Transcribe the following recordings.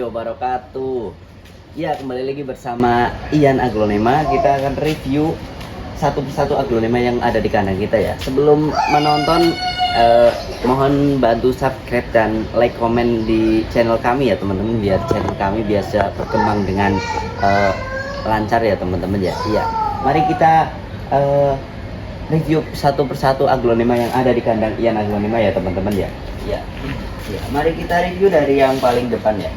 wabarakatuh. Ya, kembali lagi bersama Ian Aglonema. Kita akan review satu persatu aglonema yang ada di kandang kita ya. Sebelum menonton, mohon bantu subscribe dan like komen di channel kami ya teman-teman, biar channel kami biasa berkembang dengan lancar ya teman-teman ya. Iya, mari kita review satu persatu aglonema yang ada di kandang Ian Aglonema ya teman-teman ya. Ya, mari kita review dari yang paling depan ya.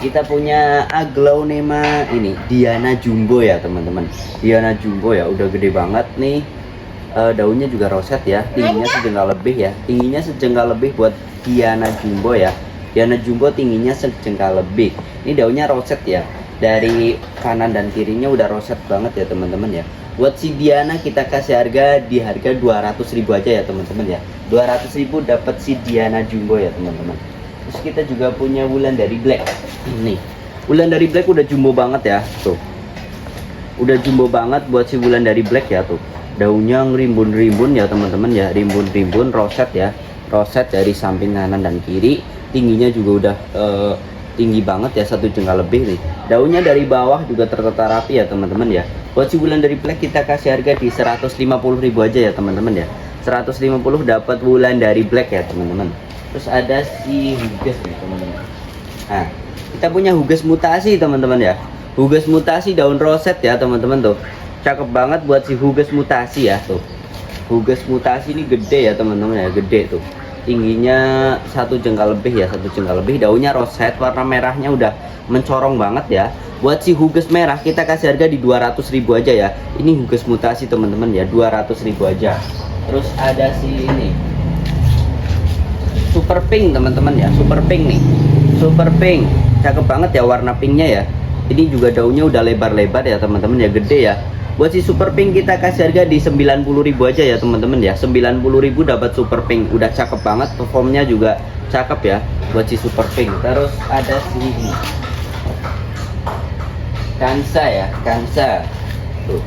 Kita punya aglonema ini Diana Jumbo ya teman-teman. Diana Jumbo ya, udah gede banget nih. Daunnya juga roset ya, tingginya sejengkal lebih ya. Tingginya sejengkal lebih buat Diana Jumbo ya. Diana Jumbo tingginya sejengkal lebih. Ini daunnya roset ya. Dari kanan dan kirinya udah roset banget ya teman-teman ya. Buat si Diana kita kasih harga di harga 200.000 aja ya teman-teman ya. 200.000 dapat si Diana Jumbo ya teman-teman. Terus kita juga punya Wulandari Black. Ini Wulandari Black udah jumbo banget ya tuh. Udah jumbo banget buat si Wulandari Black ya tuh. Daunnya ngerimbun-rimbun ya teman-teman ya, rimbun-rimbun roset ya. Roset dari samping kanan dan kiri. Tingginya juga udah tinggi banget ya, 1 jengkal lebih nih. Daunnya dari bawah juga tertata rapi ya teman-teman ya. Buat si Wulandari Black kita kasih harga di 150.000 aja ya teman-teman ya. 150 dapat Wulandari Black ya teman-teman. Terus ada si Huges nih teman-teman. Nah, kita punya Huges mutasi teman-teman ya. Huges mutasi daun roset ya teman-teman tuh. Cakep banget buat si Huges mutasi ya tuh. Huges mutasi ini gede ya teman-teman ya, gede tuh. Tingginya 1 jengkal lebih ya, 1 jengkal lebih. Daunnya roset, warna merahnya udah mencorong banget ya. Buat si Huges merah kita kasih harga di 200.000 aja ya. Ini Huges mutasi teman-teman ya, 200.000 aja. Terus ada si ini Super Pink teman-teman ya, Super Pink nih. Super Pink, cakep banget ya warna pinknya ya. Ini juga daunnya udah lebar-lebar ya teman-teman ya, gede ya. Buat si Super Pink kita kasih harga di 90.000 aja ya teman-teman ya. 90.000 dapat Super Pink, udah cakep banget, performnya juga cakep ya buat si Super Pink. Terus ada si ini Kansa ya, Kansa. Tuh.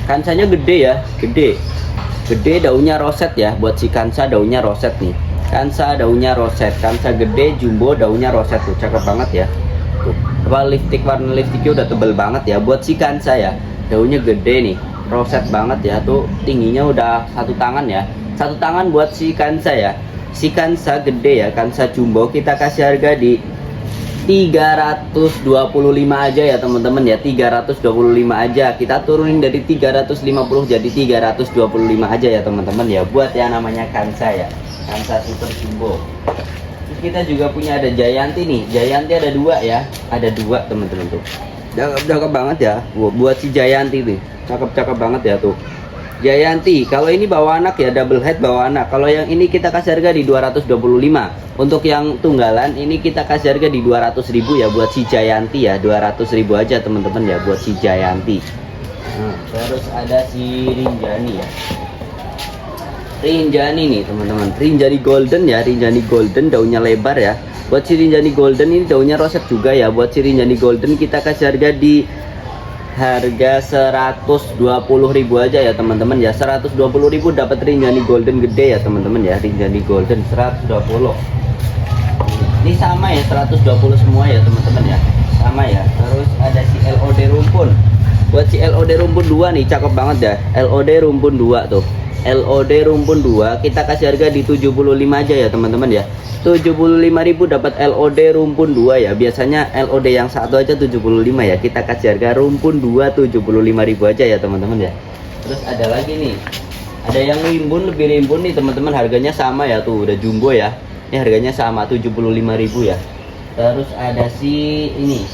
Kansanya gede ya, gede. Gede, daunnya roset ya. Buat si Kansa daunnya roset nih. Kansa daunnya roset, Kansa gede, jumbo, daunnya roset tuh, cakep banget ya. Tuh, warna lipstiknya udah tebel banget ya. Buat si Kansa ya, daunnya gede nih, roset banget ya. Tuh tingginya udah 1 tangan ya. 1 tangan buat si Kansa ya. Si Kansa gede ya, Kansa jumbo kita kasih harga di 325 aja ya teman-teman ya. 325 aja, kita turunin dari 350 jadi 325 aja ya teman-teman ya. Buat yang namanya Kansa ya, Kansa super jumbo. Terus kita juga punya ada Jayanti nih. Jayanti ada 2 ya, ada 2 teman-teman tuh. Cakep banget ya. Buat si Jayanti nih, cakep banget ya tuh. Jayanti, kalau ini bawa anak ya, double head bawa anak. Kalau yang ini kita kasih harga di 225. Untuk yang tunggalan ini kita kasih harga di 200.000 ya buat si Jayanti ya. 200.000 aja teman-teman ya buat si Jayanti. Nah, terus ada si Rinjani ya. Rinjani nih teman-teman, Rinjani Golden ya, Rinjani Golden daunnya lebar ya. Buat si Rinjani Golden ini daunnya roset juga ya. Buat si Rinjani Golden kita kasih harga di harga 120.000 aja ya teman-teman ya. 120.000 dapat Rinjani Golden gede ya teman-teman ya. Rinjani Golden 120. Ini sama ya, 120 semua ya teman-teman ya. Sama ya. Terus ada si LOD Rumpun. Buat si LOD Rumpun 2 nih, cakep banget ya. LOD Rumpun 2 tuh. LOD Rumpun 2 kita kasih harga di 75 aja ya teman-teman ya. 75.000 dapat LOD Rumpun 2 ya. Biasanya LOD yang satu aja 75 ya. Kita kasih harga Rumpun 2 75.000 aja ya teman-teman ya. Terus ada lagi nih. Ada yang rimbun, lebih rimbun nih teman-teman, harganya sama ya tuh, udah jumbo ya. Ini harganya sama 75.000 ya. Terus ada si ini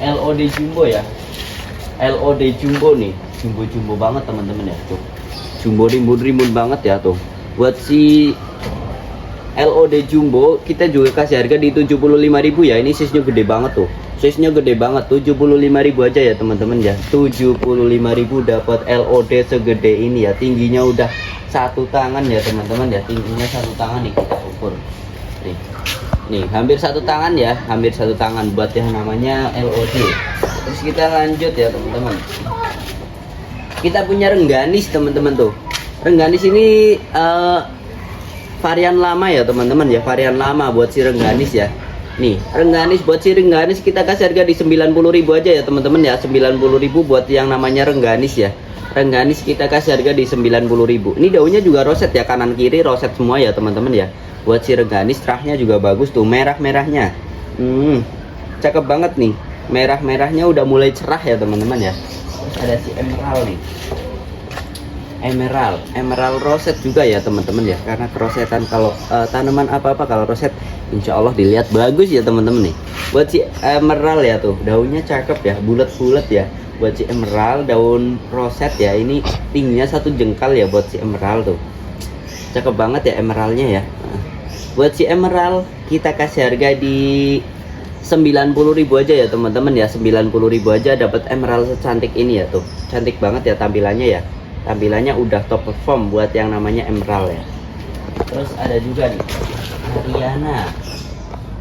LOD Jumbo ya. LOD Jumbo nih, jumbo banget teman-teman ya tuh. Jumbo rimbun banget ya tuh. Buat si LOD Jumbo kita juga kasih harga di 75.000 ya. Ini size-nya gede banget tuh. Size-nya gede banget, 75.000 aja ya teman-teman ya. 75.000 dapat LOD segede ini ya. Tingginya udah 1 tangan ya teman-teman ya. Tingginya 1 tangan nih, kita ukur. Nih, hampir 1 tangan ya, hampir 1 tangan buat yang namanya LOD. Terus kita lanjut ya teman-teman. Kita punya Rengganis teman-teman tuh. Rengganis ini varian lama ya teman-teman ya, varian lama buat si Rengganis ya. Nih, Rengganis, buat si Rengganis kita kasih harga di 90.000 aja ya teman-teman ya. 90.000 buat yang namanya Rengganis ya. Rengganis kita kasih harga di 90.000. Ini daunnya juga roset ya, kanan kiri roset semua ya teman-teman ya. Buat si Rengganis, terahnya juga bagus tuh, merah-merahnya. Cakep banget nih. Merah-merahnya udah mulai cerah ya teman-teman ya. Terus ada si Emerald nih. Emerald roset juga ya teman-teman ya, karena kerosetan kalau tanaman apa-apa kalau roset insya Allah dilihat bagus ya teman-teman nih. Buat si Emerald ya tuh, daunnya cakep ya, bulat-bulat ya. Buat si Emerald daun roset ya, ini tingginya 1 jengkal ya buat si Emerald tuh, cakep banget ya emeraldnya ya. Buat si Emerald kita kasih harga di 90.000 aja ya teman-teman ya. 90.000 aja dapat emerald secantik ini ya tuh, cantik banget ya tampilannya ya. Tampilannya udah top perform buat yang namanya emerald ya. Terus ada juga nih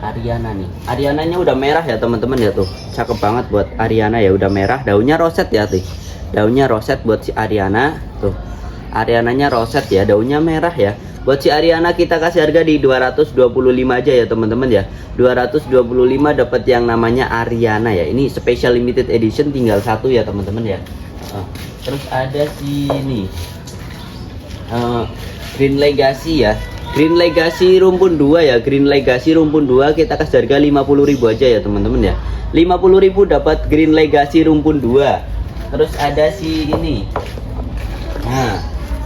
Ariana nih. Ariananya udah merah ya teman-teman ya tuh, cakep banget buat Ariana ya, udah merah. Daunnya roset ya tuh, daunnya roset buat si Ariana tuh. Ariananya roset ya, daunnya merah ya. Buat si Ariana kita kasih harga di 225 aja ya teman-teman ya. 225 dapat yang namanya Ariana ya. Ini special limited edition, tinggal 1 ya teman-teman ya. Terus ada sini Green Legacy ya. Green Legacy rumpun 2 ya. Green Legacy rumpun 2 kita kasih harga 50.000 aja ya teman-teman ya. 50.000 dapat Green Legacy rumpun 2. Terus ada si ini.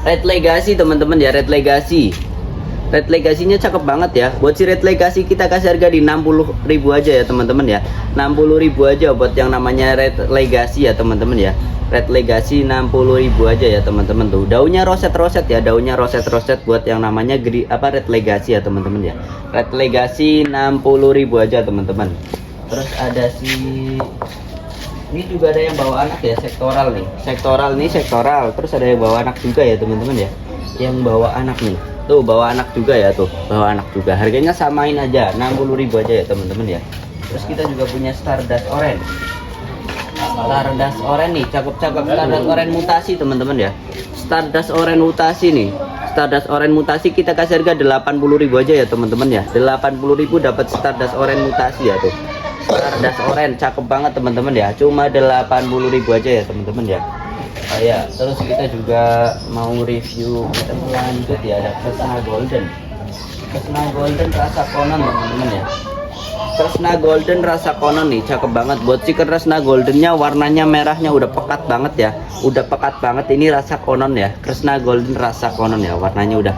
Red Legacy teman-teman ya, Red Legacy. Red Legacy-nya cakep banget ya. Buat si Red Legacy kita kasih harga di 60.000 aja ya teman-teman ya. 60.000 aja buat yang namanya Red Legacy ya teman-teman ya. Red Legacy 60.000 aja ya teman-teman tuh. Daunnya roset-roset ya, daunnya roset-roset buat yang namanya Red Legacy ya teman-teman ya. Red Legacy 60.000 aja teman-teman. Terus ada si ini juga ada yang bawa anak ya, sektoral nih. Sektoral. Terus ada yang bawa anak juga ya teman-teman ya. Yang bawa anak nih. Tuh bawa anak juga ya tuh, bawa anak juga. Harganya samain aja, 60.000 aja ya teman-teman ya. Terus kita juga punya Stardust Orange. Stardust Orange nih, cakep-cakep. Stardust Orange mutasi teman-teman ya. Stardust Orange mutasi nih. Stardust Orange mutasi kita kasih harga 80.000 aja ya teman-teman ya. 80.000 dapat Stardust Orange mutasi ya tuh. Stardust Orange cakep banget teman-teman ya. Cuma 80.000 aja ya teman-teman ya. Ya, terus kita juga mau review, kita lanjut ya, ada Kresna Golden. Kresna Golden rasa konon teman-teman ya. Kresna Golden rasa konon nih, cakep banget. Buat si Kresna Goldennya warnanya merahnya udah pekat banget ya. Udah pekat banget, ini rasa konon ya. Kresna Golden rasa konon ya, warnanya udah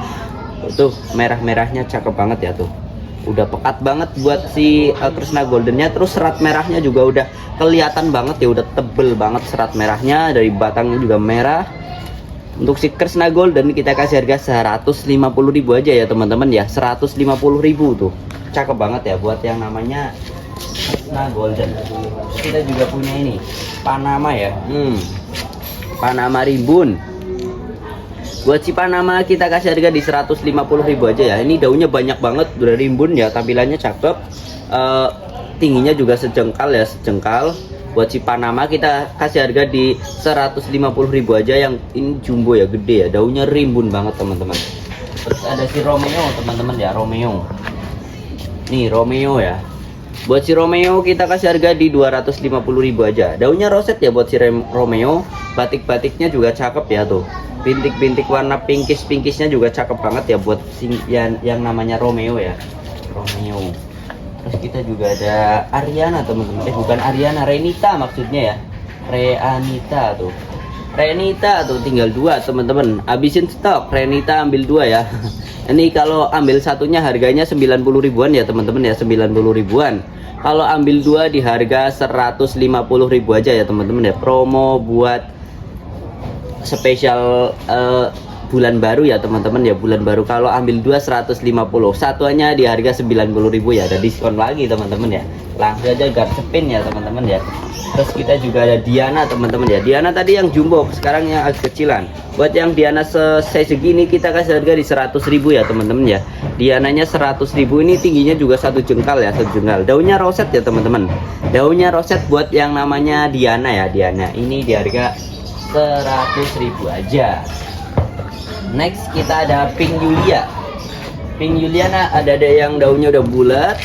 tuh merah-merahnya cakep banget ya tuh. Udah pekat banget buat si Kresna Goldennya. Terus serat merahnya juga udah kelihatan banget ya, udah tebel banget serat merahnya, dari batangnya juga merah. Untuk si Kresna Golden kita kasih harga 150.000 aja ya teman-teman ya. 150.000 tuh, cakep banget ya buat yang namanya Kresna Golden. Kita juga punya ini Panama ya, Panama Ribbon. Buat si Panama kita kasih harga di 150.000 aja ya. Ini daunnya banyak banget, udah rimbun ya, tampilannya cakep. Tingginya juga sejengkal ya, sejengkal. Buat si Panama kita kasih harga di 150.000 aja. Yang ini jumbo ya, gede ya, daunnya rimbun banget teman-teman. Terus ada si Romeo teman-teman ya, Romeo. Nih Romeo ya. Buat si Romeo kita kasih harga di 250.000 aja. Daunnya roset ya buat si Romeo. Batik-batiknya juga cakep ya tuh. Bintik-bintik warna pinkis-pinkisnya juga cakep banget ya buat yang namanya Romeo ya. Romeo. Terus kita juga ada Ariana teman-teman. Bukan Ariana, Renita maksudnya ya. Renita tuh. Renita tuh tinggal 2 teman-teman. Habisin stok, Renita ambil 2 ya. Ini kalau ambil satunya harganya 90 ribuan ya teman-teman ya, 90 ribuan. Kalau ambil 2 di harga 150.000 aja ya teman-teman ya. Promo buat spesial bulan baru ya teman-teman ya, bulan baru. Kalau ambil 2 150, satuannya di harga 90.000 ya, ada diskon lagi teman-teman ya. Langsung aja garsepin ya teman-teman ya. Terus kita juga ada Diana teman-teman ya. Diana tadi yang jumbo, sekarang yang agak kecilan. Buat yang Diana size segini kita kasih harga di 100.000 ya teman-teman ya. Diananya 100.000, ini tingginya juga 1 jengkal ya, 1 jengkal. Daunnya roset ya teman-teman. Daunnya roset buat yang namanya Diana ya, Diana. Ini di harga 100.000 aja. Next kita ada Pink Yulia. Pink Yulia ada yang daunnya udah bulat,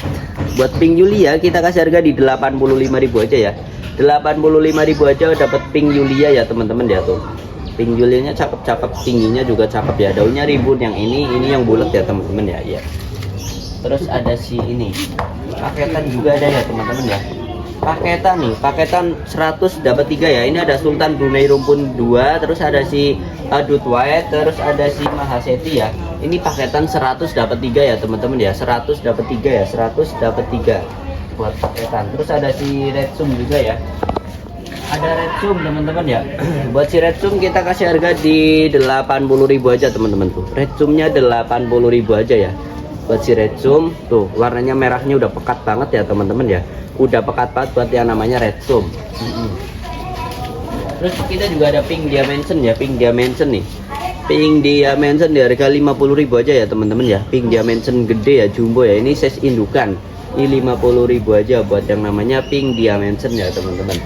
Buat pink Yulia kita kasih harga di 85.000 aja ya. 85.000 aja dapat pink Yulia ya teman-teman ya tuh. Pink Yulianya cakep-cakep, tingginya juga cakep ya. Daunnya rimbun yang ini yang bulat ya teman-teman ya. Ya. Terus ada si ini. Paketan juga ada ya teman-teman ya. Paketan nih, paketan 100 dapat 3 ya. Ini ada Sultan Brunei Rumpun 2, terus ada si Adut White, terus ada si Mahaseti ya. Ini paketan 100 dapat 3 ya teman-teman ya. 100 dapat 3 ya, 100 dapat 3 buat paketan. Terus ada si Red Zoom juga ya. Ada Red Zoom teman-teman ya. Buat si Red Zoom kita kasih harga di 80.000 aja teman-teman tuh. Red Zoomnya 80.000 aja ya. Buat si Red Zoom tuh warnanya merahnya udah pekat banget ya teman-teman ya. Udah pekat banget buat yang namanya Red Zoom. Terus kita juga ada Pink Dimension ya, Pink Dimension nih. Pink Dimension di harga 50.000 aja ya teman-teman ya. Pink Dimension gede ya, jumbo ya. Ini size indukan. Ini 50.000 aja buat yang namanya Pink Dimension ya teman-teman.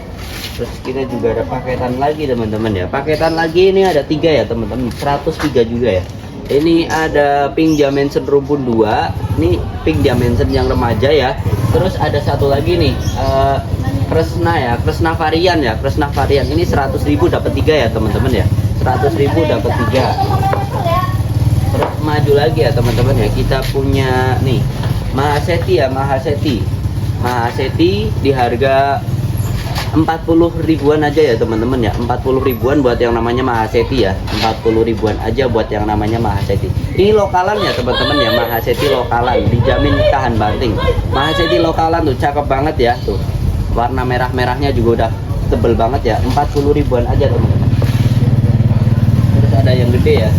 Terus kita juga ada paketan lagi teman-teman ya. Paketan lagi ini ada 3 ya teman-teman. 103 juga ya. Ini ada Pink Dimension Rumpun 2. Ini Pink Dimension yang remaja ya. Terus ada satu lagi nih, Kresna ya, Kresna varian ya, Kresna varian. Ini 100.000 dapat 3 ya teman-teman ya. 100.000 dapat 3. Terus maju lagi ya teman-teman ya. Kita punya nih Mahaseti ya, Mahaseti. Mahaseti di harga 40.000-an aja ya teman-teman ya. 40.000-an buat yang namanya Mahaseti ya. 40.000-an aja buat yang namanya Mahaseti. Ini lokalan ya teman-teman ya. Mahaseti lokalan, dijamin tahan banting. Mahaseti lokalan tuh cakep banget ya tuh. Warna merah-merahnya juga udah tebel banget ya. 40.000-an aja teman-teman. Terus ada yang gede ya.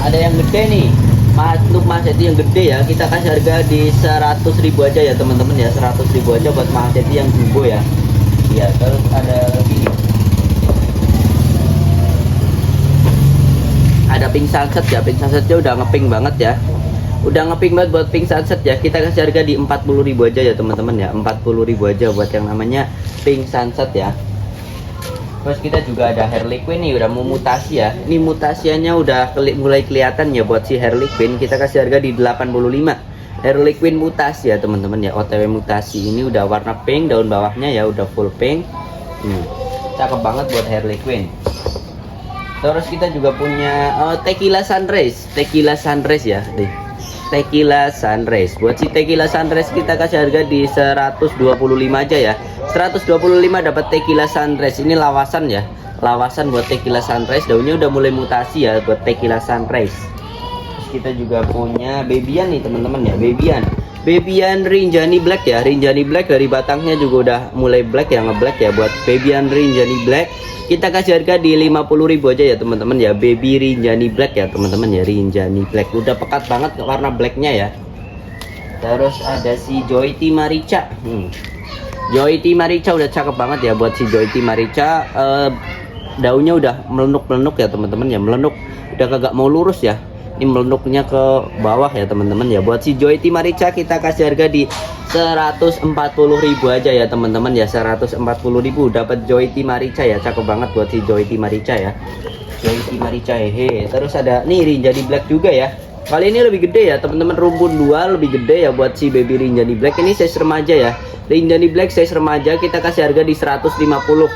Ada yang gede nih. Untuk Mahaseti yang gede ya, kita kasih harga di 100.000 aja ya teman-teman ya. 100.000 aja buat Mahaseti yang jumbo ya. Ya, terus ada lagi. Ada Pink Sunset ya. Pink Sunsetnya udah ngepink banget ya. Udah ngepink banget buat Pink Sunset ya. Kita kasih harga di 40.000 aja ya teman-teman ya. 40.000 aja buat yang namanya Pink Sunset ya. Terus kita juga ada Harley Quinn nih, udah mau mutasi ya. Ini mutasiannya udah mulai kelihatan ya buat si Harley Quinn. Kita kasih harga di 85. Harley Quinn mutasi ya teman-teman ya. OTW mutasi. Ini udah warna pink, daun bawahnya ya udah full pink. Cakep banget buat Harley Quinn. Terus kita juga punya Tequila Sunrise. Tequila Sunrise ya. Tequila Sunrise. Buat si Tequila Sunrise kita kasih harga di 125 aja ya. 125 dapat Tequila Sunrise. Ini lawasan ya. Lawasan buat Tequila Sunrise. Daunnya udah mulai mutasi ya buat Tequila Sunrise. Terus kita juga punya Babyan nih teman-teman ya. Babyan Rinjani Black ya. Rinjani Black dari batangnya juga udah mulai black ya, ngeblack ya. Buat Babyan Rinjani Black kita kasih harga di 50.000 aja ya teman-teman ya. Baby Rinjani Black ya teman-teman ya. Rinjani Black udah pekat banget warna blacknya ya. Terus ada si Joyty Marica. Joyty Marica udah cakep banget ya buat si Joyty Marica. Daunnya udah melenuk-melenuk ya teman-teman ya. Melenuk, udah kagak mau lurus ya. Ini melenuknya ke bawah ya teman-teman ya. Buat si Joyty Marica kita kasih harga di 140.000 aja ya teman-teman ya. 140.000 dapat Joyty Marica ya. Cakep banget buat si Joyty Marica ya. Joyty Marica hehe. Terus ada nih Rinjani Black juga ya. Kali ini lebih gede ya teman-teman. Rumpun 2 lebih gede ya buat si baby Rinjani Black. Ini size remaja ya. Rinjani Black size remaja kita kasih harga di 150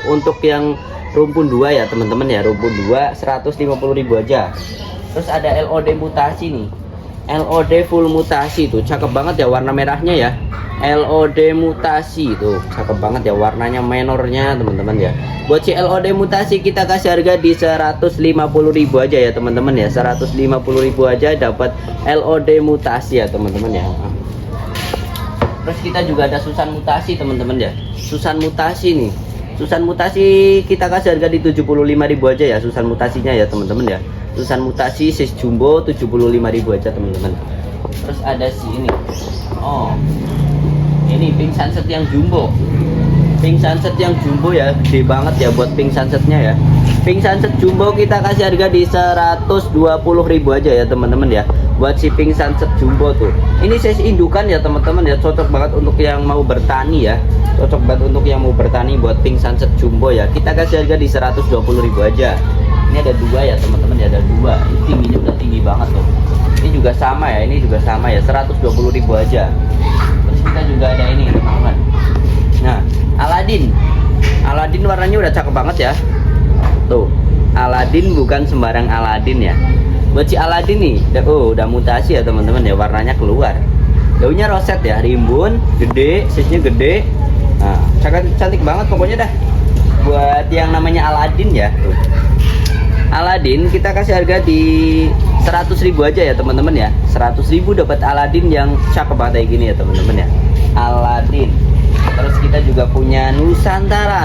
untuk yang rumpun 2 ya teman-teman ya. Rumpun 2 150.000 aja. Terus ada LOD mutasi nih. LOD full mutasi tuh cakep banget ya warna merahnya ya. LOD mutasi tuh cakep banget ya warnanya menornya teman-teman ya. Buat si LOD mutasi kita kasih harga di 150.000 aja ya teman-teman ya. 150.000 aja dapat LOD mutasi ya teman-teman ya. Terus kita juga ada Susan mutasi teman-teman ya. Susan mutasi nih. Susan mutasi kita kasih harga di 75.000 aja ya. Susan mutasinya ya teman-teman ya. Susan mutasi size jumbo 75.000 aja teman-teman. Terus ada si ini. Ini Pink Sunset yang jumbo. Pink Sunset yang jumbo ya, gede banget ya buat Pink Sunsetnya ya. Pink Sunset jumbo kita kasih harga di 120.000 aja ya teman-teman ya. Buat si Pink Sunset jumbo tuh. Ini size indukan ya teman-teman ya, cocok banget untuk yang mau bertani ya. Cocok banget untuk yang mau bertani buat Pink Sunset jumbo ya. Kita kasih harga di 120.000 aja. Ini ada 2 ya teman-teman ya, ada 2. Ini tingginya udah tinggi banget tuh. Ini juga sama ya, ini juga sama ya, 120.000 aja. Terus kita juga ada ini teman-teman. Nah, Aladin. Aladin warnanya udah cakep banget ya. Tuh, Aladin bukan sembarang Aladin ya. Buat si Aladin nih, udah mutasi ya teman-teman ya, warnanya keluar. Daunnya roset ya, rimbun, gede, size-nya gede. Nah, cantik banget pokoknya dah. Buat yang namanya Aladin ya, tuh. Aladin kita kasih harga di 100.000 aja ya teman-teman ya. 100.000 dapat Aladin yang cakep banget kayak gini ya teman-teman ya. Aladin. Terus kita juga punya Nusantara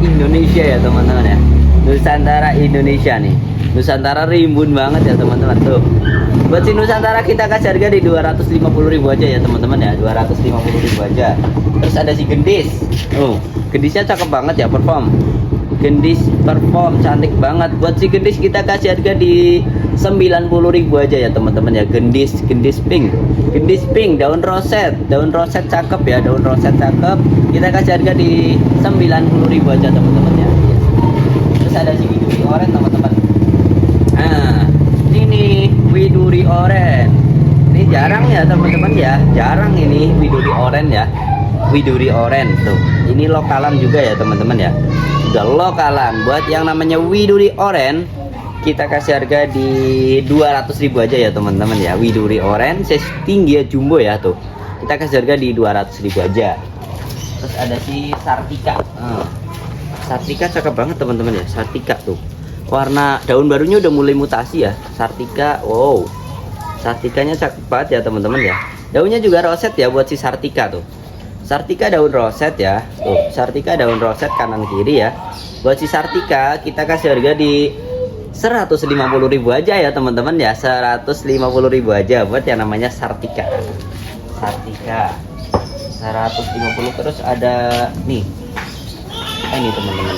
Indonesia ya teman-teman ya. Nusantara Indonesia nih. Nusantara rimbun banget ya teman-teman tuh. Buat si Nusantara kita kasih harga di 250.000 aja ya teman-teman ya. 250.000 aja. Terus ada si Gendis. Gendisnya cakep banget ya, perform. Gendis perform cantik banget. Buat si Gendis kita kasih harga di 90.000 aja ya teman-teman ya. Gendis pink. Gendis pink daun roset cakep ya, daun roset cakep. Kita kasih harga di 90.000 aja teman-teman ya. Terus ada si Widuri Oren teman-teman. Nah, ini Widuri Oren. Ini jarang ya teman-teman ya. Jarang ini Widuri Oren ya. Widuri Oren tuh. Ini lokalan juga ya teman-teman ya. Udah lokalan. Buat yang namanya Widuri Oren kita kasih harga di 200.000 aja ya teman-teman ya. Widuri Oren size tinggi ya, jumbo ya tuh. Kita kasih harga di 200.000 aja. Terus ada si Sartika. Sartika cakep banget teman-teman ya. Sartika tuh. Warna daun barunya udah mulai mutasi ya. Sartika, wow. Sartikanya cakep banget ya teman-teman ya. Daunnya juga roset ya buat si Sartika tuh. Sartika daun roset ya. Tuh, Sartika daun roset kanan kiri ya. Buat si Sartika kita kasih harga di 150.000 aja ya teman-teman ya. 150.000 aja buat yang namanya Sartika. Sartika 150. Terus ada nih. Ini teman-teman.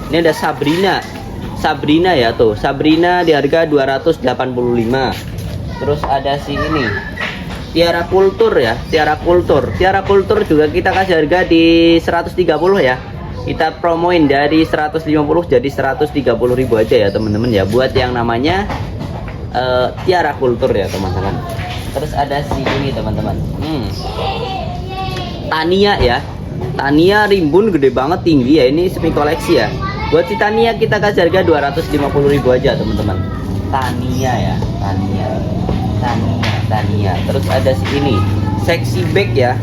Ini ada Sabrina ya tuh. Sabrina di harga 285. Terus ada si ini Tiara Kultur ya, Tiara Kultur juga kita kasih harga di 130 ya. Kita promoin dari 150 jadi 130.000 aja ya teman-teman ya. Buat yang namanya Tiara Kultur ya teman-teman. Terus ada si ini teman-teman. Tania ya. Tania rimbun gede banget tinggi ya. Ini semi koleksi ya. Buat si Tania kita kasih harga 250.000 aja teman-teman. Tania ya, Tania. Terus ada si ini sexy bag ya.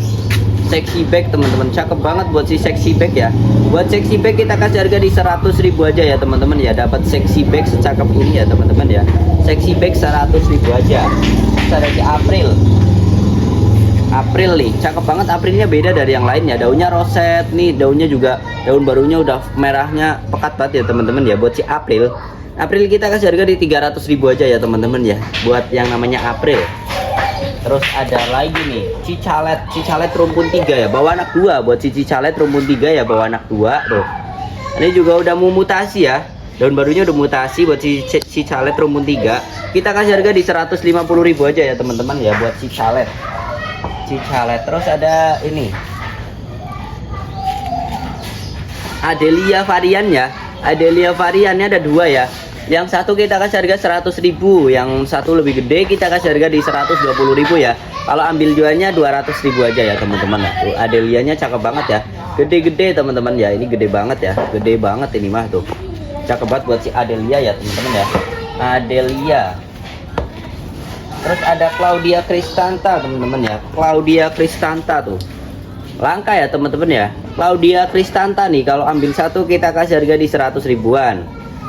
Sexy bag teman-teman, cakep banget buat si sexy bag ya. Buat sexy bag kita kasih harga di 100.000 aja ya teman-teman ya. Dapat sexy bag secakep ini ya teman-teman ya. Sexy bag 100.000 aja. Terus ada si April nih, cakep banget. Aprilnya beda dari yang lainnya. Daunnya roset nih, daunnya juga daun barunya udah merahnya pekat banget ya teman-teman ya. Buat si April kita kasih harga di 300.000 aja ya teman-teman ya. Buat yang namanya April. Terus ada lagi nih Cicalet rumpun 3 ya, bawa anak 2. Buat si Cicalet rumpun 3 ya, bawa anak 2 tuh. Ini juga udah mau mutasi ya. Daun barunya udah mutasi buat si Cicalet rumpun 3. Kita kasih harga di 150.000 aja ya teman-teman ya buat Cicalet. Terus ada ini Adelia varian ya. Adelia variannya ada 2 ya. Yang satu kita kasih harga 100.000, yang satu lebih gede kita kasih harga di 120.000 ya. Kalau ambil jualnya 200.000 aja ya teman-teman. Tuh, Adelianya cakep banget ya. Gede-gede teman-teman ya. Ini gede banget ya. Gede banget ini mah tuh. Cakep banget buat si Adelia ya teman-teman ya. Adelia. Terus ada Claudia Cristanta teman-teman ya. Claudia Cristanta tuh. Langka ya teman-teman ya. Claudia Cristanta nih kalau ambil satu kita kasih harga di 100 ribuan.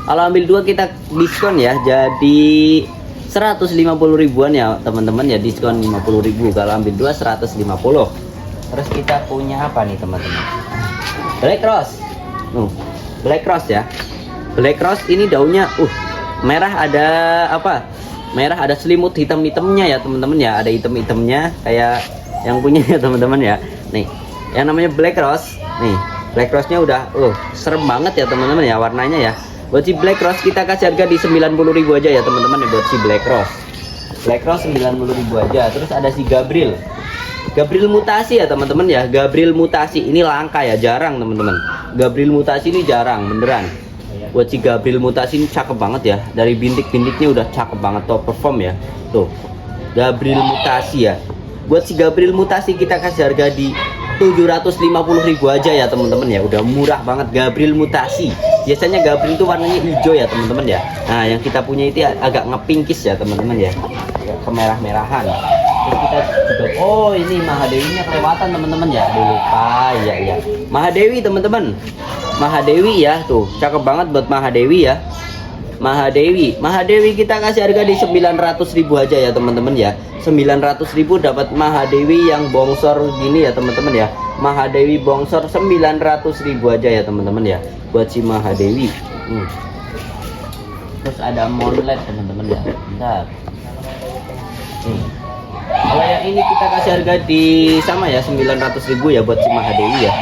Kalau ambil 2 kita diskon ya, jadi 150 ribuan ya teman-teman ya, diskon 50.000. Kalau ambil 2 150. Terus kita punya apa nih teman-teman? Black Rose. Black Rose ya. Black Rose ini daunnya merah, ada apa? Merah, ada selimut hitam-hitamnya ya teman-teman ya. Ada hitam-hitamnya kayak yang punya ya teman-teman ya. Nih, yang namanya Black Rose. Nih, Black Rose-nya udah serem banget ya teman-teman ya warnanya ya. Buat si Black Rose kita kasih harga di 90.000 aja ya teman-teman ya buat si Black Rose. Black Rose 90.000 aja. Terus ada si Gabriel. Gabriel mutasi ya teman-teman ya. Gabriel mutasi ini langka ya, jarang teman-teman. Gabriel mutasi ini jarang beneran. Buat si Gabriel mutasi ini cakep banget ya. Dari bintik-bintiknya udah cakep banget, top perform ya. Tuh, Gabriel mutasi ya. Buat si Gabriel mutasi kita kasih harga di 750.000 aja ya teman-teman ya. Udah murah banget Gabriel mutasi. Biasanya Gabriel itu warnanya hijau ya teman-teman ya. Nah, yang kita punya itu agak ngepinkis ya teman-teman ya. Agak kemerah-merahan. Terus kita juga, oh ini Mahadewinya kelewatan teman-teman ya. Aduh, lupa ya. Mahadewi teman-teman. Mahadewi ya, tuh cakep banget buat Mahadewi ya. Mahadewi kita kasih harga di 900.000 aja ya teman-teman ya. 900.000 dapat Mahadewi yang bongsor gini ya teman-teman ya. Mahadewi bongsor 900.000 aja ya teman-teman ya, buat si Mahadewi. Terus ada Moonlight teman-teman ya. Bentar. Kalau yang ini kita kasih harga di sama ya 900.000 ya buat si Mahadewi ya.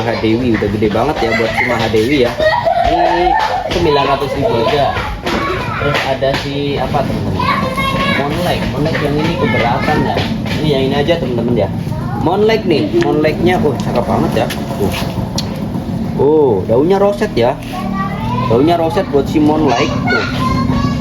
Mahadewi udah gede banget ya buat si Mahadewi ya. Ini 900.000 aja. Terus ada si apa teman-teman? Moonlight yang ini keberatan ya. Ini yang ini aja teman-teman ya. Moonlight nih, Moonlightnya cakep banget ya. Daunnya roset ya. Daunnya roset buat si Moonlight tuh.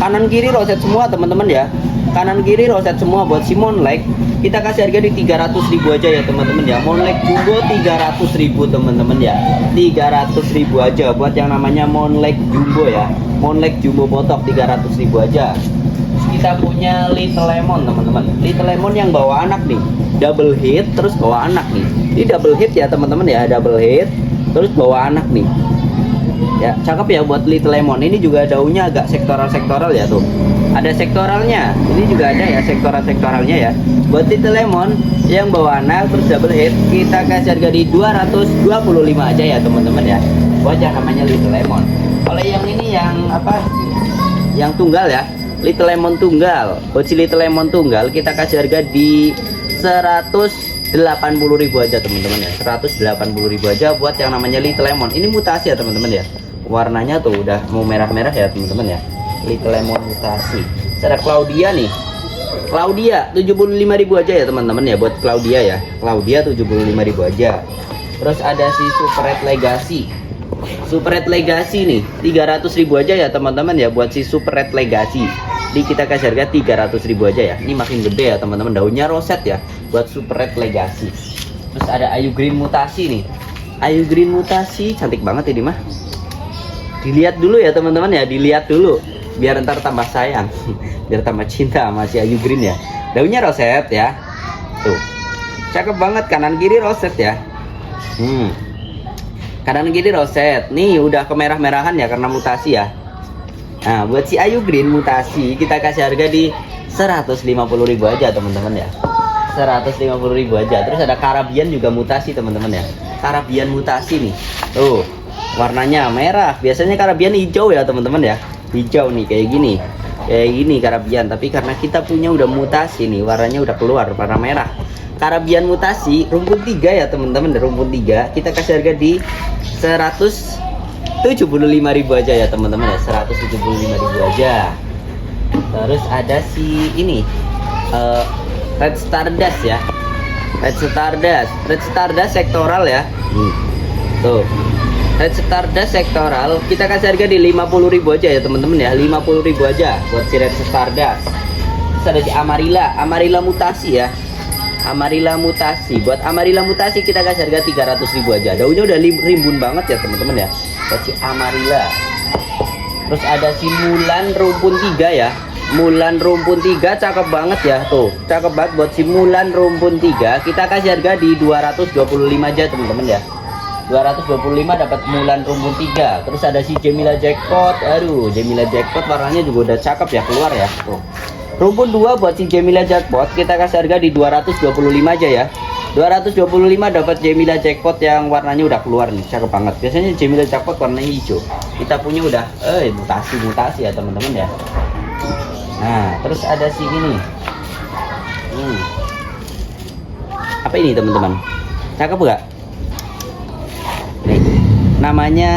Kanan kiri roset semua teman-teman ya. Kanan kiri roset semua buat si Moonlight. Kita kasih harga di 300.000 aja ya teman-teman ya. Moonlight jumbo 300.000 teman-teman ya. 300.000 aja buat yang namanya Moonlight jumbo ya. Moonlight jumbo botok 300.000 aja. Terus kita punya Little Lemon teman-teman. Little Lemon yang bawa anak nih. Double hit terus bawa anak nih. Ini double hit ya teman-teman ya. Double hit terus bawa anak nih. Ya, cakep ya buat Little Lemon. Ini juga daunnya agak sektoral ya tuh. Ada sektoralnya. Ini juga ada ya sektoralnya ya. Buat Little Lemon yang bawa anak terus double hit, kita kasih harga di 225 aja ya teman-teman ya. Buat yang namanya Little Lemon. Kalau yang ini yang apa? Yang tunggal ya. Little Lemon tunggal. Buat si Little Lemon tunggal kita kasih harga di 180.000 aja teman-teman ya. 180.000 aja buat yang namanya Little Lemon. Ini mutasi ya teman-teman ya. Warnanya tuh udah mau merah-merah ya teman-teman ya. Little Lemon mutasi. Ada Claudia nih. Claudia 75.000 aja ya teman-teman ya buat Claudia ya. Claudia 75.000 aja. Terus ada si Super Red Legacy. Super Red Legacy nih 300.000 aja ya teman-teman ya buat si Super Red Legacy. Di kita kasih harga 300.000 aja ya. Ini makin gede ya teman-teman, daunnya roset ya buat Super Red Legacy. Terus ada Ayu Green mutasi nih. Ayu Green mutasi cantik banget ini mah. Dilihat dulu ya teman-teman ya, dilihat dulu biar ntar tambah sayang. Biar tambah cinta sama si Ayu Green ya. Daunnya roset ya. Tuh. Cakep banget, kanan kiri roset ya. Kanan kiri roset. Nih udah kemerah-merahan ya karena mutasi ya. Nah, buat si Ayu Green mutasi kita kasih harga di 150.000 aja teman-teman ya. 150.000 aja. Terus ada Karabian juga mutasi teman-teman ya. Karabian mutasi nih. Tuh. Warnanya merah. Biasanya Karabian hijau ya teman-teman ya. Hijau nih kayak gini. Kayak gini Karabian, tapi karena kita punya udah mutasi nih, warnanya udah keluar warna merah. Karabian mutasi rumpun 3 ya teman-teman, rumpun 3 kita kasih harga di 175.000 aja ya teman-teman ya. 175.000 aja. Terus ada si ini Red Stardust ya. Red Stardust sektoral ya. Tuh. Red Stardust sektoral kita kasih harga di 50.000 aja ya teman-teman ya. 50.000 aja buat si Red Stardust. Terus ada si Amarilla mutasi ya. Amarilla mutasi. Buat Amarilla mutasi kita kasih harga 300.000 aja. Daunnya udah rimbun banget ya teman-teman ya. Buat si Amarilla. Terus ada si Mulan rumpun 3 ya. Mulan rumpun 3 cakep banget ya tuh. Cakep banget buat si Mulan rumpun 3. Kita kasih harga di 225 aja teman-teman ya. 225 dapat Mulan rumpun 3. Terus ada si Jemila Jackpot. Aduh, Jemila Jackpot warnanya juga udah cakep ya, keluar ya tuh. Rumpun 2 buat si Jemila Jackpot kita kasih harga di 225 aja ya. 225 dapat Jemila Jackpot yang warnanya udah keluar nih, cakep banget. Biasanya Jemila Jackpot warnanya hijau. Kita punya udah mutasi ya teman-teman ya. Nah, terus ada si ini. Apa ini teman-teman? Cakep gak? Nih, namanya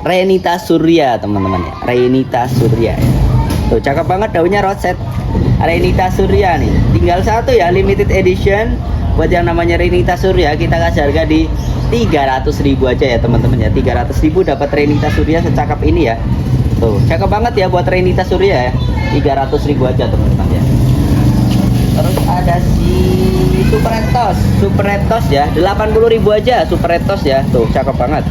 Renita Surya teman-teman ya. Renita Surya ya. Tuh cakep banget daunnya roset. Renita Surya nih. Tinggal satu ya limited edition. Buat yang namanya Renita Surya kita kasih harga di 300.000 aja ya teman-teman ya. 300.000 dapat Renita Surya secakep ini ya. Tuh, cakep banget ya buat Renita Surya ya. 300.000 aja teman-teman ya. Terus ada si Super Etos ya, 80.000 aja Super Etos ya. Tuh, cakep banget.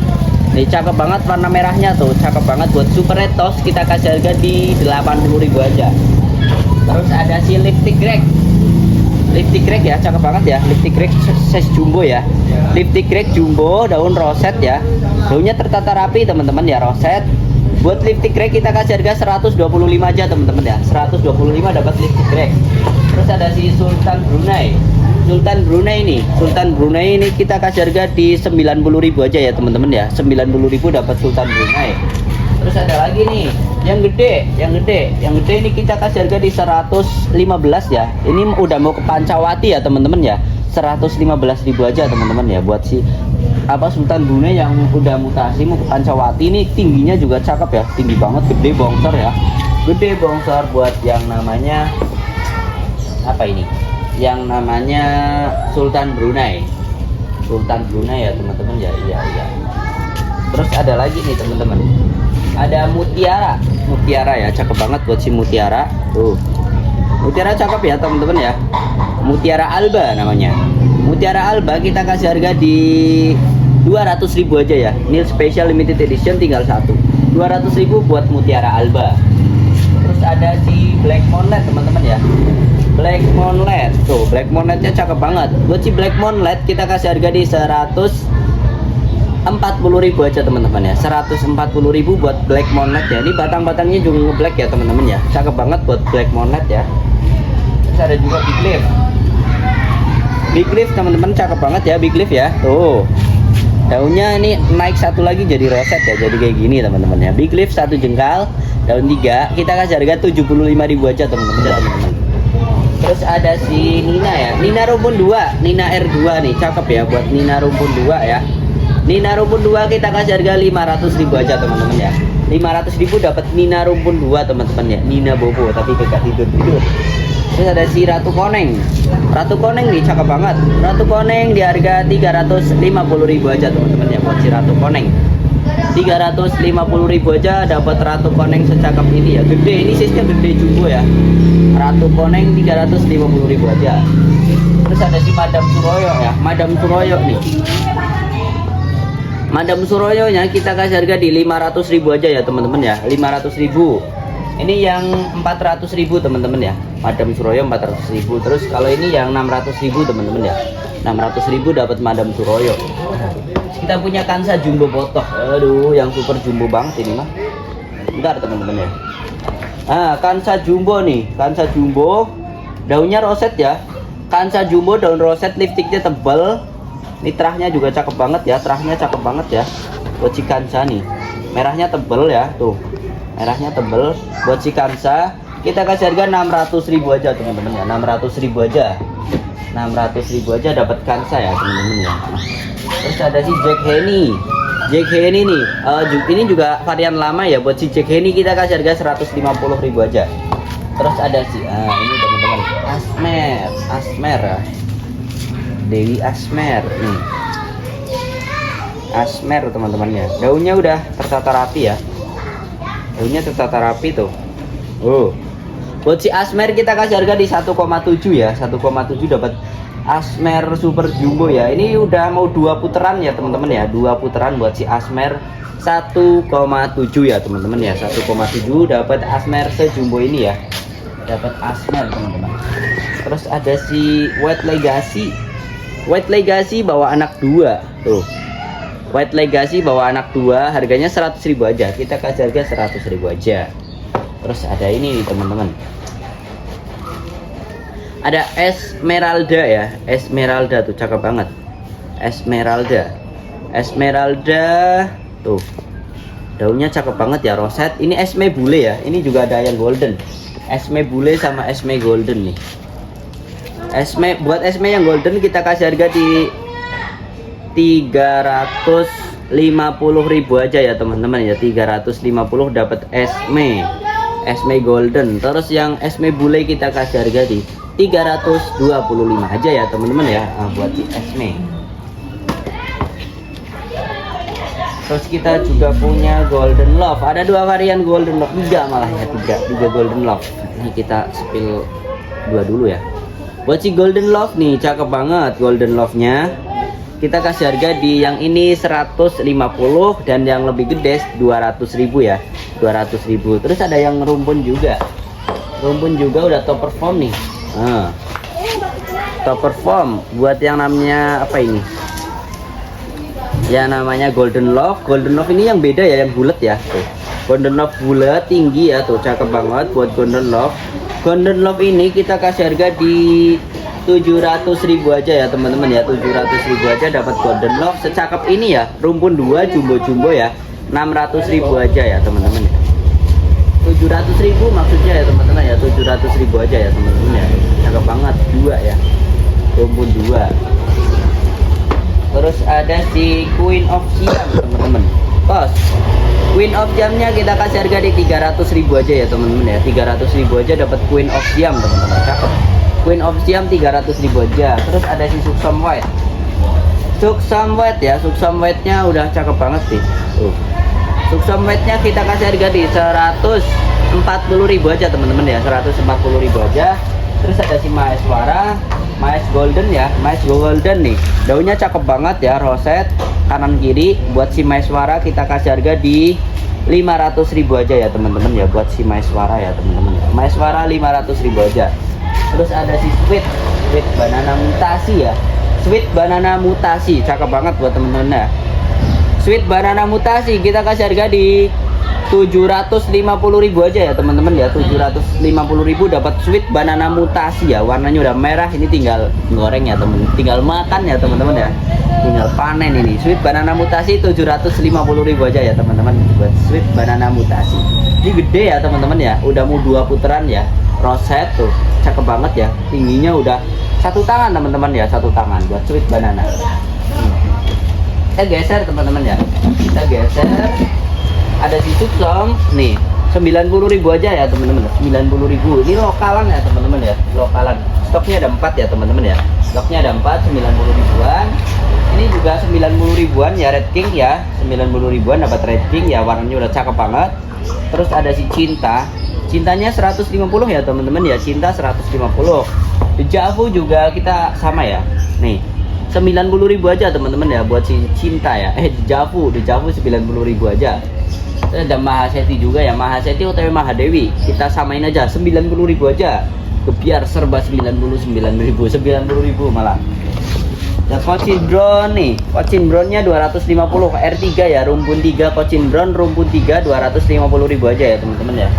Nih cakep banget warna merahnya tuh, cakep banget buat Super Etos, kita kasih harga di 80.000 aja. Terus ada si lipstick Greg ya, cakep banget ya. Lipstick Greg size jumbo ya. Lipstick Greg jumbo, daun roset ya. Daunnya tertata rapi teman-teman ya, roset. Buat lipstick Greg kita kasih harga 125 aja teman-teman ya. 125 dapat lipstick Greg. Terus ada si Sultan Brunei ini kita kasih harga di 90.000 aja ya teman-teman ya. 90.000 dapat Sultan Brunei. Terus ada lagi nih yang gede ini kita kasih harga di 115 ya. Ini udah mau ke Pancawati ya teman-teman ya. 115.000 aja teman-teman ya buat si Sultan Brunei yang udah mutasi mau ke Pancawati. Ini tingginya juga cakep ya, tinggi banget, gede bongsor ya. Gede bongsor buat yang namanya yang namanya Sultan Brunei ya teman-teman ya. Iya. Terus ada lagi nih teman-teman, ada mutiara ya, cakep banget buat si mutiara. Tuh, mutiara cakep ya teman-teman ya. Mutiara Alba namanya. Mutiara Alba kita kasih harga di 200.000 aja ya. Ini special limited edition, tinggal satu. 200.000 buat mutiara Alba. Terus ada si Black Moonlight teman-teman ya. Black Moonlight tuh, Black Moonlightnya cakep banget. Buat si Black Moonlight kita kasih harga di 140.000 aja teman-teman ya. 140.000 buat Black Moonlight ya. Ini batang-batangnya juga nge-black ya teman-teman ya. Cakep banget buat Black Moonlight ya. Terus ada juga Big Leaf teman-teman, cakep banget ya Big Leaf ya. Tuh, daunnya ini naik satu lagi jadi roset ya, jadi kayak gini teman-teman ya. Big Leaf 1 jengkal, daun 3, kita kasih harga 75.000 aja teman-teman ya. Terus ada si Nina ya, Nina Rumpun 2, Nina R2 nih, cakep ya buat Nina Rumpun 2 ya. Nina Rumpun 2 kita kasih harga 500.000 aja teman-teman ya. 500.000 dapat Nina Rumpun 2 teman-teman ya. Nina Bobo tapi dekat tidur. Terus ada si Ratu Koneng nih, cakep banget. Ratu Koneng di harga 350.000 aja teman-teman ya buat si Ratu Koneng. 350.000 aja dapat Ratu Koneng secakep ini ya. Gede, ini size-nya gede jumbo ya. Ratu Koneng 350.000 aja. Terus ada si Madam Suroyo ya, Madam Suroyo nih. Madam Suroyo nya kita kasih harga di 500.000 aja ya teman-teman ya. 500.000. Ini yang 400.000 teman-teman ya. Madam Suroyo 400.000. Terus kalau ini yang 600.000 teman-teman ya. 600.000 dapat Madam Suroyo. Kita punya Kansa Jumbo Botok. Aduh, yang super jumbo banget ini mah. Bentar teman-teman ya. Nah, Kansa Jumbo nih, Kansa Jumbo, daunnya roset ya. Kansa Jumbo daun roset, lipstiknya tebal. Ini terahnya juga cakep banget ya, terahnya cakep banget ya. Buat si Kansa nih, merahnya tebal ya, tuh. Merahnya tebal. Buat si Kansa, kita kasih harga 600.000 aja teman-teman ya, 600.000 aja. 600.000 aja dapat Kansa ya teman-teman ya. Terus ada si Jack Henny nih, ini juga varian lama ya. Buat si Jack Henny kita kasih harga 150.000 aja. Terus ada si ini teman-teman, Asmer ya. Dewi Asmer nih. Asmer teman-teman ya. Daunnya udah tertata rapi ya. Daunnya tertata rapi tuh. Buat si Asmer kita kasih harga di 1,7 ya. 1,7 dapat Asmer super jumbo ya. Ini udah mau 2 putaran ya teman-teman ya. 2 putaran buat si Asmer 1,7 ya teman-teman ya. 1,7 dapat Asmer sejumbo ini ya. Dapat Asmer teman-teman. Terus ada si White Legacy bawa anak 2 tuh. White Legacy bawa anak 2, harganya 100.000 aja. Kita kasih harga 100.000 aja. Terus ada ini nih teman-teman. Ada Esmeralda ya, Esmeralda tuh cakep banget. Esmeralda tuh, daunnya cakep banget ya, roset. Ini Esme bule ya, ini juga ada yang golden. Esme bule sama Esme golden nih. Buat Esme yang golden kita kasih harga di 350.000 aja ya teman-teman ya. 350 dapat Esme golden. Terus yang Esme bule kita kasih harga di 325 aja ya teman-teman ya. Buat si Esme. Terus kita juga punya Golden Love. Ada dua varian Golden Love, tiga malah ya, tiga Golden Love. Ini kita spill dua dulu ya. Buat si Golden Love nih, cakep banget Golden Love-nya. Kita kasih harga di yang ini 150 dan yang lebih gede 200.000 ya. 200.000. Terus ada yang rumpun juga. Rumpun juga udah top perform nih. Nah, top perform buat yang namanya apa ini? Ya namanya Golden Love. Golden Love ini yang beda ya, yang bulat ya. Tuh. Golden Love bulat tinggi ya, tuh cakep banget buat Golden Love. Golden Love ini kita kasih harga di 700.000 aja ya teman-teman ya. 700.000 aja dapat Golden Love secakep ini ya. Rumpun 2 jumbo-jumbo ya. 600.000 aja ya teman-teman ya. 700.000 maksudnya ya teman-teman ya. 700.000 aja ya teman-teman ya. Cakep banget, 2 ya. Rumpun 2. Terus ada si Queen of Siam teman-teman. Tos. Queen of Siamnya kita kasih harga di 300.000 aja ya teman-teman ya. 300.000 aja dapat Queen of Siam teman-teman. Cakep. Queen of Siam 300.000 aja. Terus ada si Suksam White. Suksam White ya. Suksam White-nya udah cakep banget sih. Suksam White-nya kita kasih harga di 140.000 aja teman-teman ya. 140.000 aja. Terus ada si Maheswara, Mahes Golden ya. Mahes Golden nih. Daunnya cakep banget ya, roset kanan kiri. Buat si Maheswara kita kasih harga di 500.000 aja ya teman-teman ya. Buat si Maheswara ya teman-teman ya. Maheswara 500.000 aja. Terus ada si Sweet Banana Mutasi ya. Sweet Banana Mutasi cakep banget buat temen-temen ya. Sweet Banana Mutasi kita kasih harga di 750.000 aja ya teman-teman ya. 750.000 dapat Sweet Banana Mutasi ya. Warnanya udah merah, ini tinggal goreng ya temen, tinggal makan ya teman-teman ya. Tinggal panen ini. Sweet Banana Mutasi 750.000 aja ya teman-teman buat Sweet Banana Mutasi. Ini gede ya teman-teman ya. Udah mau 2 putaran ya. Roset tuh cakep banget ya, tingginya udah 1 tangan teman-teman ya, 1 tangan buat Sweet Banana. Kita geser teman-teman ya, kita geser. Ada si Suksam nih 90.000 aja ya teman-teman. 90.000 ini lokalan ya teman-teman ya, lokalan. Stoknya ada 4 ya teman-teman ya. Stoknya ada 4, 90.000-an. Ini juga 90.000-an ya, Red King ya. 90.000-an dapat Red King ya, warnanya udah cakep banget. Terus ada si Cinta. Cintanya 150 ya teman-teman ya. Cinta 150. Dejavu juga kita sama ya. Nih 90.000 aja teman-teman ya buat si Cinta ya. Dejavu 90.000 aja. Terus ada Mahaseti juga ya. Mahaseti OTW Mahadewi kita samain aja 90.000 aja. Kebiar serba 90.000 malah. Ya Cochin Brown nih. Cochin Brownnya 250 R3 ya. Rumpun 3 Cochin Brown, rumpun 3 250.000 aja ya teman-teman ya.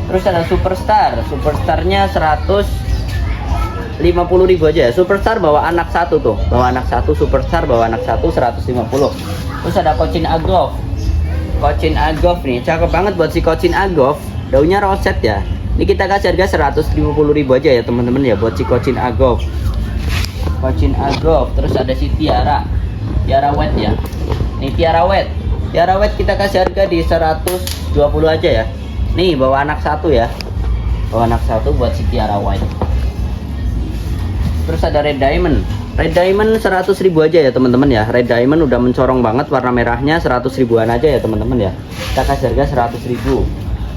Terus ada Superstarnya 150.000 aja ya. Superstar bawa anak 1 tuh, bawa anak 1. Superstar bawa anak 1 150. Terus ada Cochin Agov. Cochin Agov nih, cakep banget buat si Cochin Agov. Daunnya roset ya. Ini kita kasih harga 150.000 aja ya teman-teman ya buat si Cochin Agov. Cochin Agov. Terus ada si Tiara Wet ya. Nih Tiara Wet kita kasih harga di 120 aja ya. Nih bawa anak 1 ya. Bawa anak 1 buat si Tiara White. Terus ada Red Diamond. Red Diamond 100.000 aja ya teman-teman ya. Red Diamond udah mencorong banget warna merahnya, 100.000-an aja ya teman-teman ya. Kita kasih harga 100.000.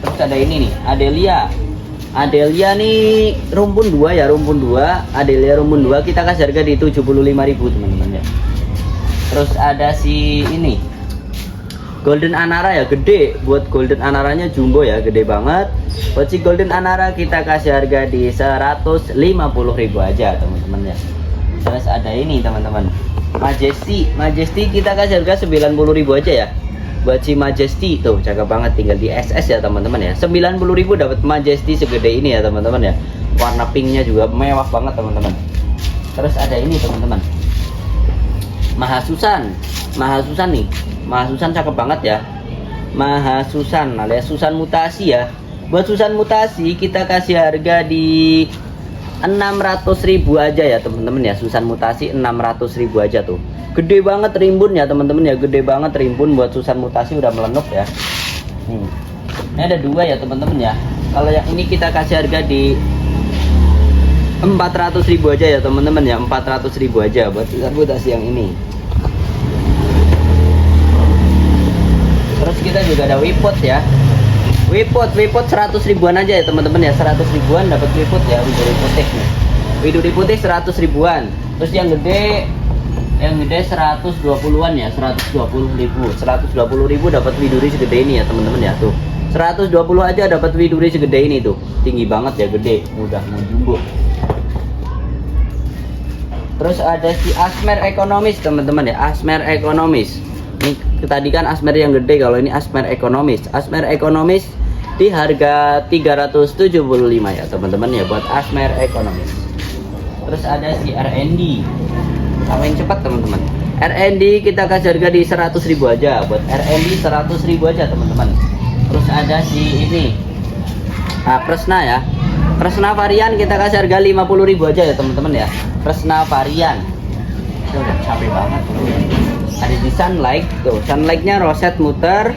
Terus ada ini nih, Adelia nih rumpun 2 ya, rumpun 2. Adelia rumpun 2 kita kasih harga di 75.000 teman-teman ya. Terus ada si ini Golden Anara ya, gede. Buat Golden Anaranya jumbo ya, gede banget. Buat si Golden Anara kita kasih harga di 150.000 aja teman-teman ya. Terus ada ini teman-teman, Majesty kita kasih harga 90.000 aja ya. Buat si Majesty tuh cakep banget, tinggal di SS ya teman-teman ya. 90.000 dapat Majesty segede ini ya teman-teman ya. Warna pinknya juga mewah banget teman-teman. Terus ada ini teman-teman, Mahasusan nih. Mahasusan cakep banget ya. Mahasusan alias Susan Mutasi ya. Buat Susan Mutasi kita kasih harga di 600.000 aja ya teman-teman ya. Susan Mutasi 600.000 aja tuh. Gede banget rimbun ya teman-teman ya. Gede banget rimbun buat Susan Mutasi, udah melenup ya. Ini ada 2 ya teman-teman ya. Kalau yang ini kita kasih harga di 400.000 aja ya teman-teman ya. 400.000 aja buat Susan Mutasi yang ini. juga ada Wipot ya. Wipot 100 ribuan aja ya teman-teman ya. 100 ribuan dapat Wipot ya, Widuri putih nih. Widuri putih 100 ribuan. Terus yang gede 120-an ya, 120 ribu dapat Widuri segede ini ya teman-teman ya. Tuh 120 aja dapat Widuri segede ini tuh. Tinggi banget ya, gede, udah mau jumbo. Terus ada si Asmer Ekonomis teman-teman ya, Asmer Ekonomis. Ini tadi kan Asmer yang gede, kalau ini Asmer Ekonomis. Asmer Ekonomis di harga 375 ya teman-teman ya, buat Asmer Ekonomis. Terus ada si RND. Sama yang cepat teman-teman. RND kita kasih harga di 100 ribu aja, buat RND 100 ribu aja teman-teman. Terus ada si ini Kresna ya. Kresna varian kita kasih harga 50 ribu aja ya teman-teman ya. Kresna varian. Itu udah capek banget. Ada di Sunlight tuh. Sunlightnya roset muter.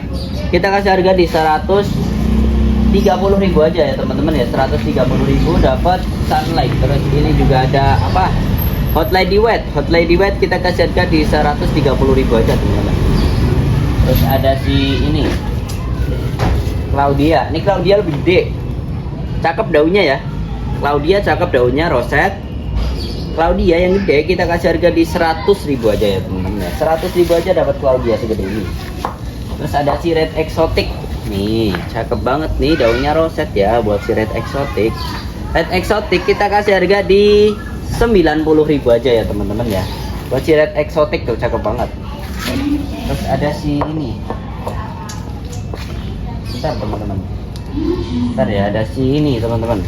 Kita kasih harga di 130 ribu aja ya teman-teman ya. 130 ribu dapat Sunlight. Terus ini juga ada apa? Hot Lady Wet. Hot Lady Wet kita kasih harga di 130 ribu aja teman-teman. Terus ada si ini Claudia. Ini Claudia lebih gede. Cakep daunnya ya. Claudia cakep daunnya, roset. Claudia yang gede kita kasih harga di 100 ribu aja ya teman-teman ya. 100 ribu aja dapat Claudia segede ini. Terus ada si Red Exotic. Nih, cakep banget nih, daunnya roset ya buat si Red Exotic. Red Exotic kita kasih harga di 90 ribu aja ya teman-teman ya. Buat si Red Exotic tuh cakep banget. Terus ada si ini. Bentar teman-teman. Bentar ya, ada si ini teman-teman.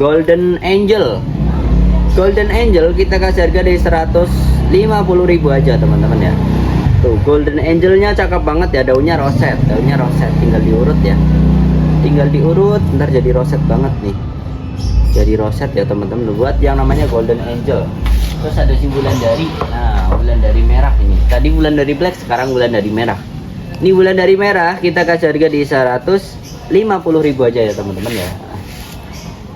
Golden Angel. Golden Angel kita kasih harga dari 150 ribu aja teman-teman ya. Tuh Golden Angelnya cakep banget ya, daunnya roset. Daunnya roset, tinggal diurut ya. Tinggal diurut, ntar jadi roset banget nih. Jadi roset ya teman-teman, buat yang namanya Golden Angel. Terus ada si Wulandari. Nah, Wulandari merah ini. Tadi Wulandari black, sekarang Wulandari merah. Ini Wulandari merah kita kasih harga di 150 ribu aja ya teman-teman ya.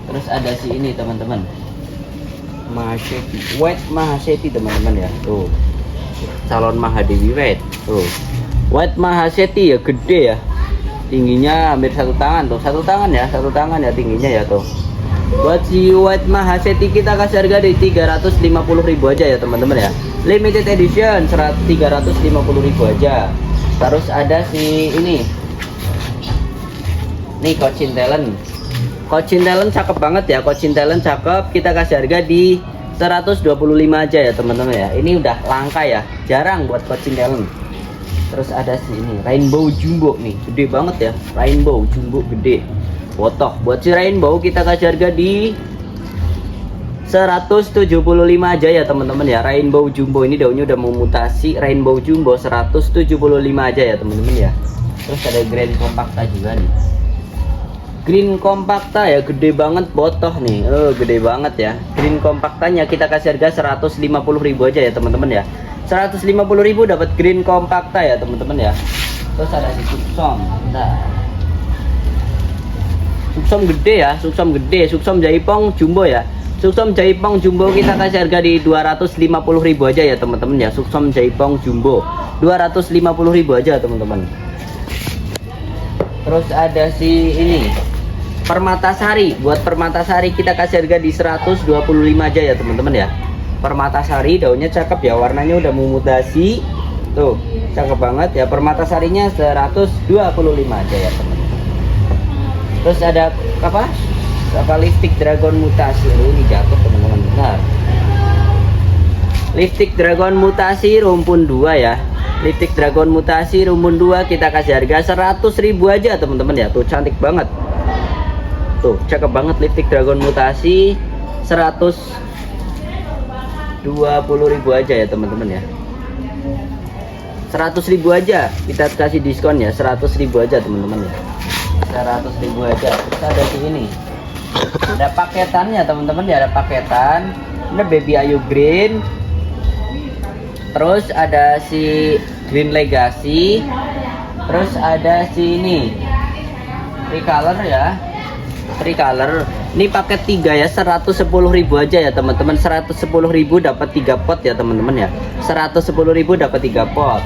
Terus ada si ini teman-teman, Mahaseti, White Mahaseti teman-teman ya. Tuh calon Mahadewi White. Tuh White Mahaseti ya, gede ya, tingginya hampir satu tangan tuh, satu tangan ya tingginya ya tuh. Buat si White Mahaseti kita kasih harga di 350 ribu aja ya teman-teman ya. Limited edition 350 ribu aja. Terus ada si ini nih Cochin Talent. Cochin Talent cakep banget ya, Cochin Talent cakep. Kita kasih harga di 125 aja ya teman-teman ya. Ini udah langka ya, jarang buat Cochin Talent. Terus ada si ini Rainbow Jumbo nih, gede banget ya. Rainbow Jumbo gede, botok. Buat si Rainbow kita kasih harga di 175 aja ya teman-teman ya. Rainbow Jumbo ini daunnya udah memutasi. Rainbow Jumbo 175 aja ya teman-teman ya. Terus ada Green Compacta juga nih. Green Compacta ya, gede banget, botoh nih. Gede banget ya. Green Compactanya kita kasih harga 150 ribu aja ya teman-teman ya. 150 ribu dapat Green Compacta ya teman-teman ya. Terus ada si Suksom. Nah, Suksom gede ya, Suksom gede, Suksom Jaipong Jumbo ya. Suksom Jaipong Jumbo kita kasih harga di 250 ribu aja ya teman-teman ya. Suksom Jaipong Jumbo 250 ribu aja teman-teman. Terus ada si ini Permatasari. Buat Permatasari kita kasih harga di 125 aja ya teman-teman ya. Permatasari daunnya cakep ya, warnanya udah memutasi. Tuh, cakep banget ya. Permatasarinya 125 aja ya teman-teman. Terus ada apa? Lipstick Dragon Mutasi. Ini jatuh teman-teman, benar. Lipstick Dragon Mutasi rumpun 2 ya. Lipstick Dragon Mutasi rumpun 2 kita kasih harga 100 ribu aja teman-teman ya. Tuh cantik banget. Tuh cakep banget lipstick Dragon Mutasi 120 ribu aja ya teman-teman ya. 100 ribu aja kita kasih diskon ya. 100 ribu aja teman-teman ya. 100 ribu aja. Terus ada di ini. Ada paketannya teman-teman ya, ada paketan. Ini Baby Ayu Green. Terus ada si Green Legacy. Terus ada si ini Tricolor ya. Tricolor. Ini paket 3 ya, 110 ribu aja ya teman-teman. 110 ribu dapat 3 pot ya teman-teman ya. 110 ribu dapat 3 pot.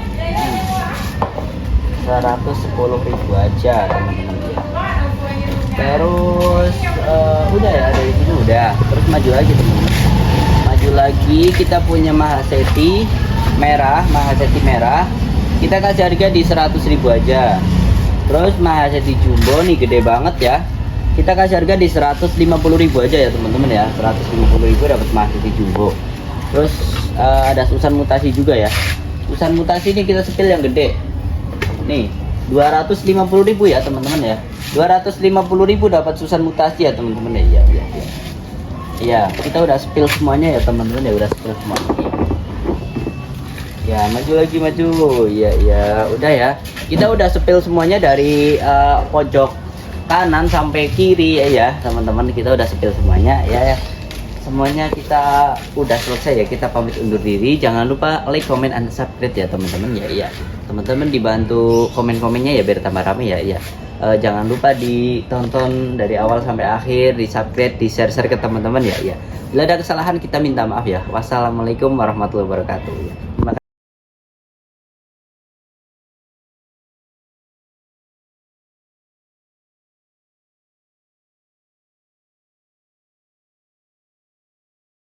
110 110.000 aja teman-teman ya. Terus udah ya, dari sini udah. Terus maju lagi teman-teman, maju lagi kita punya Mahaseti merah, kita kasih harga di 100.000 aja. Terus Mahaseti jumbo nih gede banget ya, kita kasih harga di 150.000 aja ya teman-teman ya. 150.000 dapat Mahaseti jumbo. Terus ada Susan mutasi juga ya. Susan mutasi ini kita sepil yang gede nih, 250.000 ya teman-teman ya. 250.000 dapat Susan mutasi ya teman-teman ya. Ya, kita udah spill semuanya ya teman-teman ya, udah spill semuanya. Ya, maju lagi, maju. Ya, udah ya. Kita udah spill semuanya dari pojok kanan sampai kiri ya teman-teman. Kita udah spill semuanya ya. Semuanya kita udah selesai ya. Kita pamit undur diri. Jangan lupa like, comment, and subscribe ya teman-teman ya. Teman-teman dibantu komen-komennya ya biar tambah rame ya. Jangan lupa ditonton dari awal sampai akhir, di subscribe, di share ke teman-teman ya. Bila ada kesalahan kita minta maaf ya. Wassalamualaikum warahmatullahi wabarakatuh.